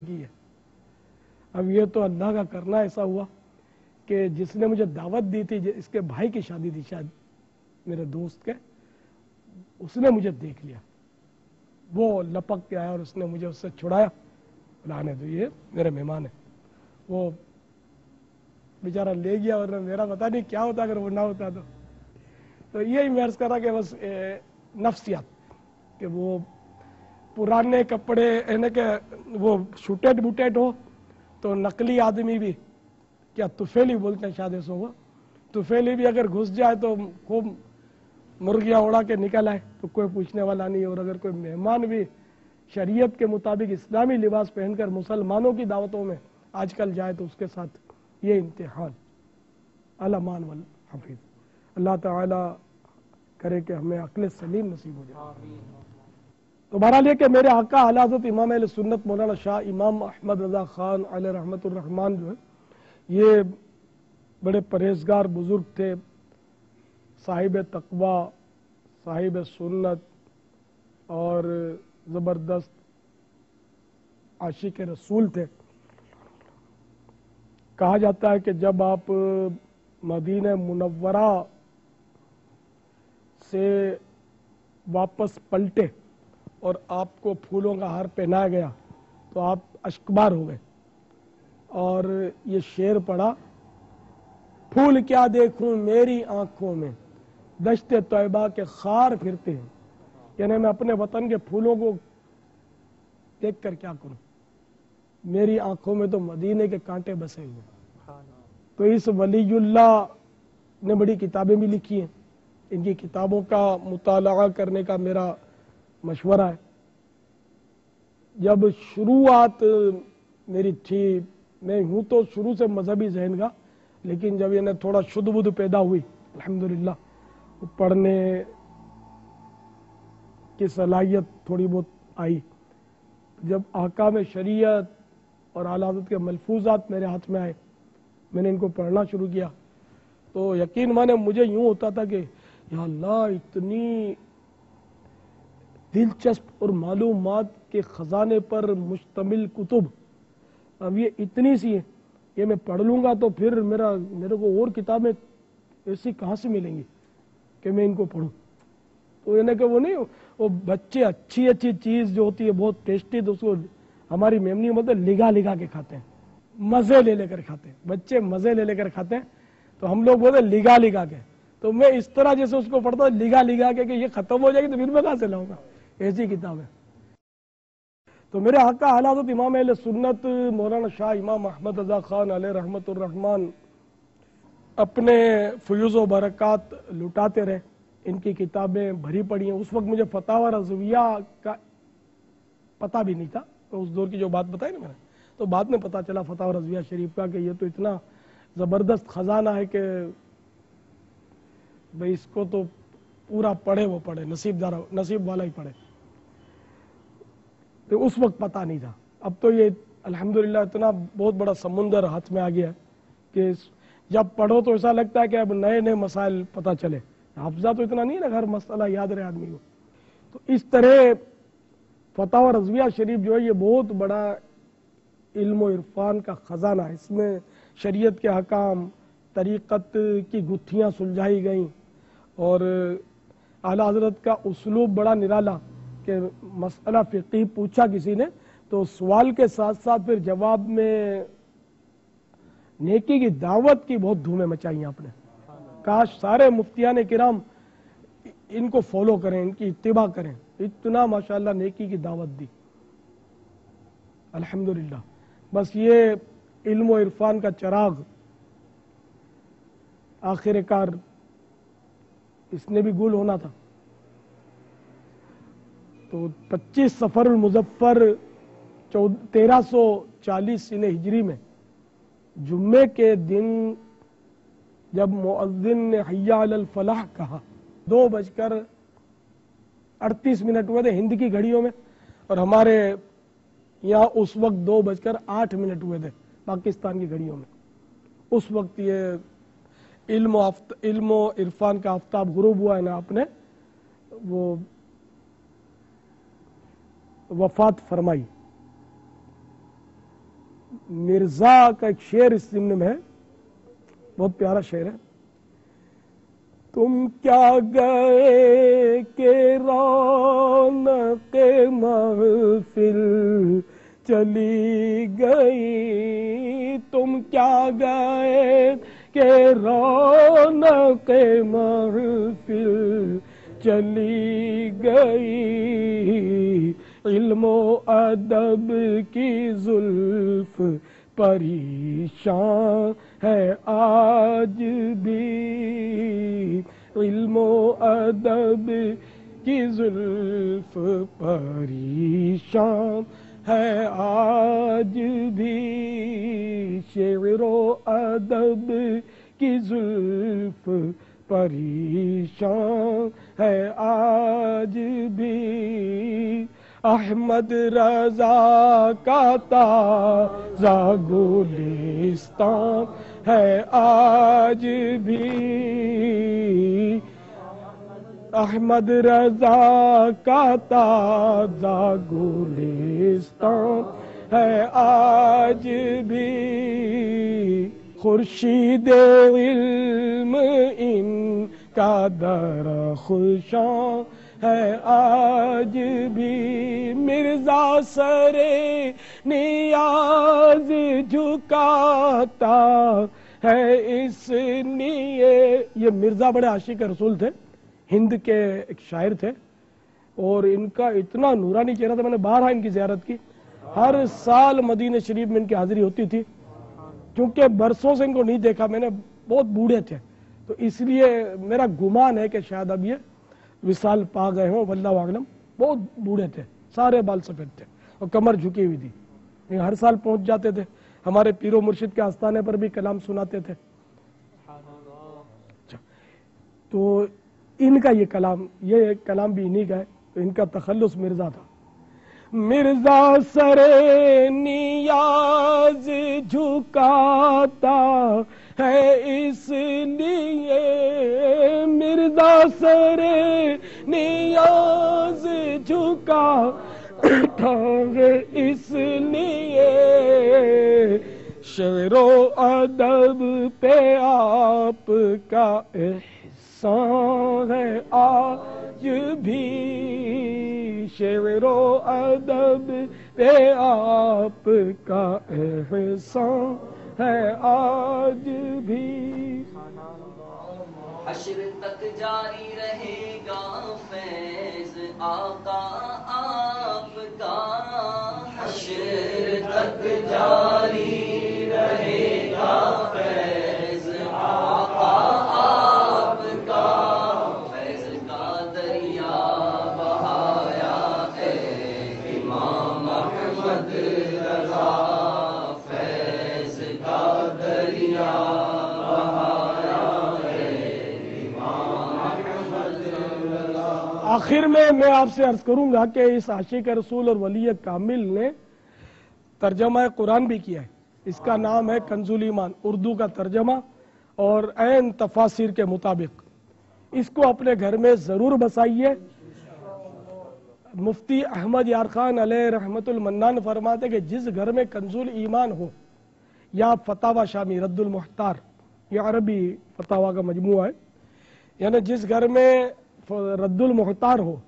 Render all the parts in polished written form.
की है। अब ये तो अल्लाह का करना ऐसा हुआ कि जिसने मुझे दावत दी थी, इसके भाई की शादी थी शायद मेरे दोस्त के, उसने मुझे देख लिया, वो लपक के आया और उसने मुझे उससे छुड़ाया, लाने दो ये मेरे मेहमान है। वो बेचारा ले गया और मेरा पता नहीं क्या होता अगर वो ना होता तो यही महर्ज करा कि बस नफ्सियात कि वो पुराने कपड़े यानी कि वो शूटेड बूटेड हो तो नकली आदमी भी, क्या तुफेली बोलते हैं शायद ऐसा हुआ, तुफेली भी अगर घुस जाए तो खूब मुर्गियाँ उड़ा के निकल आए तो कोई पूछने वाला नहीं। और अगर कोई मेहमान भी शरीयत के मुताबिक इस्लामी लिबास पहनकर मुसलमानों की दावतों में आजकल जाए तो उसके साथ ये इम्तिहान अल-अमान वल हफीज। अल्लाह ताला करे कि हमें अक्ल सलीम नसीब हो जाए। तो बहरहाल ये कि मेरे आका आला हज़रत इमाम अहले सुन्नत मौलाना शाह इमाम अहमद रज़ा खान अलैहि रहमतुर रहमान जो है ये बड़े परहेजगार बुजुर्ग थे, साहिब तक़वा, साहिब सुन्नत और ज़बरदस्त आशिक रसूल थे। कहा जाता है कि जब आप मदीना मुनव्वरा से वापस पलटे और आपको फूलों का हार पहनाया गया तो आप अश्कबार हो गए और ये शेर पढ़ा, फूल क्या देखूं मेरी आंखों में दश्ते तौबा के खार फिरते हैं। यानी मैं अपने वतन के फूलों को देख कर क्या करूं, मेरी आंखों में तो मदीने के कांटे बसे हुए। तो इस वलीयुल्लाह ने बड़ी किताबें भी लिखी हैं, इनकी किताबों का मुताला करने का मेरा मशवरा है। जब शुरुआत मेरी थी, मैं हूँ तो शुरू से मजहबी जहन का, लेकिन जब इन्हें थोड़ा शुद्ध बुद्ध पैदा हुई अल्हम्दुलिल्लाह, पढ़ने की सलाहियत थोड़ी बहुत आई, जब आकाम शरीयत और आला हज़रत के मलफूजात मेरे हाथ में आए, मैंने इनको पढ़ना शुरू किया तो यकीन माने मुझे यूँ होता था कि या अल्लाह इतनी दिलचस्प और मालूमात के ख़जाने पर मुश्तमिल कुतुब, अब ये इतनी सी है, ये मैं पढ़ लूँगा तो फिर मेरे को और किताबें ऐसी कहाँ से मिलेंगी कि मैं इनको पढ़ूँ। तो यानी कि वो नहीं, वो बच्चे अच्छी अच्छी चीज़ जो होती है बहुत टेस्टी, तो उसको हमारी मेमनी मतलब लिगा लिगा के खाते हैं, मज़े ले लेकर खाते हैं, बच्चे मज़े ले लेकर खाते हैं, तो हम लोग बोलते लिगा लिगा के। तो मैं इस तरह जैसे उसको पढ़ता हूँ लिगा लिगा के कि ये ख़त्म हो जाएगी तो फिर मैं कहाँ से लाऊंगा, ऐसी किताब है। तो मेरे आका आला हज़रत इमाम अहले सुन्नत मौलाना शाह इमाम अहमद रज़ा खान अलैहि रहमतुर रहमान अपने फ़यूज़ व बरक़ात लुटाते रहे, इनकी किताबें भरी पड़ी हैं। उस वक्त मुझे फतावा रज़विया का पता भी नहीं था, तो उस दौर की जो बात बताई ना मैंने, तो बाद में पता चला फतावा रज़विया शरीफ का कि ये तो इतना ज़बरदस्त ख़जाना है कि भाई इसको तो पूरा पढ़े वो पढ़े, नसीब वाला ही पढ़े। तो उस वक्त पता नहीं था। अब तो ये अल्हम्दुलिल्लाह इतना बहुत बड़ा समुंदर हाथ में आ गया है कि जब पढ़ो तो ऐसा लगता है कि अब नए नए मसाइल पता चले। हाफ़ज़ा तो इतना नहीं है ना हर मसला याद रहे आदमी को। तो इस तरह फतावा रज़विया शरीफ जो है ये बहुत बड़ा इल्म इरफान का ख़जाना है। इसमें शरीयत के हकाम, तरीक़त की गुत्थियाँ सुलझाई गई और आला हज़रत का उसलूब बड़ा निराला कि मसला फ़िक़ही पूछा किसी ने तो सवाल के साथ साथ फिर जवाब में नेकी की दावत की बहुत धूमें मचाई आपने। काश सारे मुफ्तियान किराम इनको फॉलो करें, इनकी इत्तिबा करें, इतना माशाअल्लाह नेकी की दावत दी अल्हम्दुलिल्लाह। बस ये इल्म व इरफान का चराग आखिरकार इसने भी गुल होना था। तो 25 सफ़रुल मुज़फ़्फ़र 1340 सिने हिजरी में जुम्मे के दिन जब मुअज़्ज़िन ने हय्या अलल फ़लाह कहा, 2:38 हुए थे हिंद की घड़ियों में, और हमारे यहाँ उस वक्त 2:08 हुए थे पाकिस्तान की घड़ियों में। उस वक्त ये इल्म इरफान का आफ्ताब गुरूब हुआ है ना, आपने वो वफ़ात फरमाई। मिर्जा का एक शेर इस ज़िम्न में है, बहुत प्यारा शेर है। तुम क्या गए के रौनक़े महफिल चली गई, तुम क्या गए के रौनक़े महफिल चली गई, इल्मो अदब की जुल्फ परेशान है आज भी, इल्मो अदब की जुल्फ परेशान है आज भी, शेरो अदब की जुल्फ परेशान है आज भी, अहमद रजा का ताज़ा गुलिस्तान है आज भी, अहमद रजा का ताज़ा गुलिस्तान है आज भी, खुर्शीद इल्म इनका दरख़्शां है आज भी, मिर्जा सरे नियाज झुकाता है इसलिए। ये मिर्जा बड़े आशिक रसूल थे, हिंद के एक शायर थे, और इनका इतना नूरानी चेहरा था, मैंने बारहा इनकी ज़ियारत की। हर साल मदीने शरीफ में इनकी हाजिरी होती थी। क्योंकि बरसों से इनको नहीं देखा मैंने, बहुत बूढ़े थे, तो इसलिए मेरा गुमान है कि शायद अब ये विसाल पा गए हों, वल्लाहु आलम। बहुत बूढ़े थे, सारे बाल सफ़ेद थे और कमर झुकी हुई थी। ये हर साल पहुंच जाते थे, हमारे पीरो मुर्शिद के आस्थाने पर भी कलाम सुनाते थे। तो इनका ये कलाम भी इन्हीं का है। तो इनका तखल्लुस मिर्जा था। मिर्जा सरे नियाज झुकाता है इसलिए, मिर्जा सरे नियाज झुकाता है इसलिए, शेरो अदब पे आपका एहसान है आज भी, शेरो अदब पे आपका एहसान है आज भी। हश्र तक जारी रहेगा फैज़ आका आपका, हश्र तक जारी रहेगा फैज़ आका आपका, फैज़ का दरिया बहाया है इमाम अहमद रज़ा, फैज़ का दरिया आखिर में मैं आपसे अर्ज करूंगा कि इस आशिक रसूल और वली कामिल ने तर्जमा कुरान भी किया है। इसका नाम है कंजुल ईमान, उर्दू का तर्जमा और ऐन तफासिर के मुताबिक। इसको अपने घर में जरूर बसाइए। मुफ्ती अहमद यार खान अलैहि रहमतुल मन्नान फरमाते कि जिस घर में कंजुल ईमान हो या फतावा शामी रद्दुल मुख्तार, ये अरबी फतावा का मजमूआ है, यानी जिस घर में रद्दुल मुख्तार हो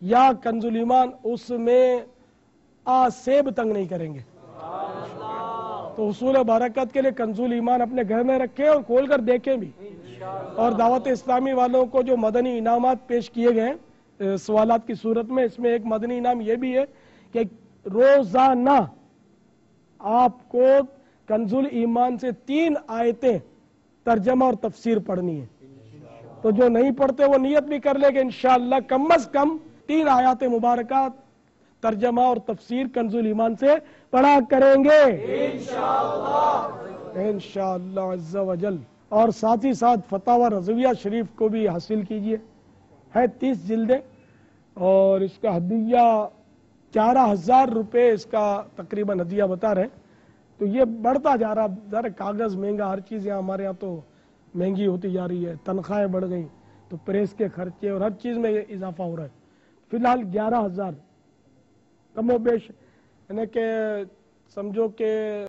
या कंजुल ईमान, उसमें आसेब तंग नहीं करेंगे। तो उसूल बरकत के लिए कंजुल ईमान अपने घर में रखें और खोल कर देखें भी। और दावत इस्लामी वालों को जो मदनी इनामात पेश किए गए सवालात की सूरत में, इसमें एक मदनी इनाम यह भी है कि रोजाना आपको कंजुल ईमान से 3 आयतें तर्जमा और तफसीर पढ़नी है। तो जो नहीं पढ़ते वो नियत भी कर ले कि इंशाअल्लाह कम अज कम 3 आयात मुबारकात तर्जमा और तफसीर कंजुल ईमान से पढ़ा करेंगे इंशाअल्लाह अज़्ज़ा वजल। और साथ ही साथ फतावा रज़विया शरीफ को भी हासिल कीजिए, है 30 जिल्दें, और इसका हदिया 11,000 रुपये इसका तकरीबन हदिया बता रहे हैं। तो ये बढ़ता जा रहा, ज़रा कागज़ महंगा, हर चीज़ यहाँ हमारे यहाँ तो महंगी होती जा रही है, तनख्वाहें बढ़ गई, तो प्रेस के खर्चे और हर चीज़ में इजाफा हो रहा है। फिलहाल 11,000 कमो बेश, यानी कि समझो कि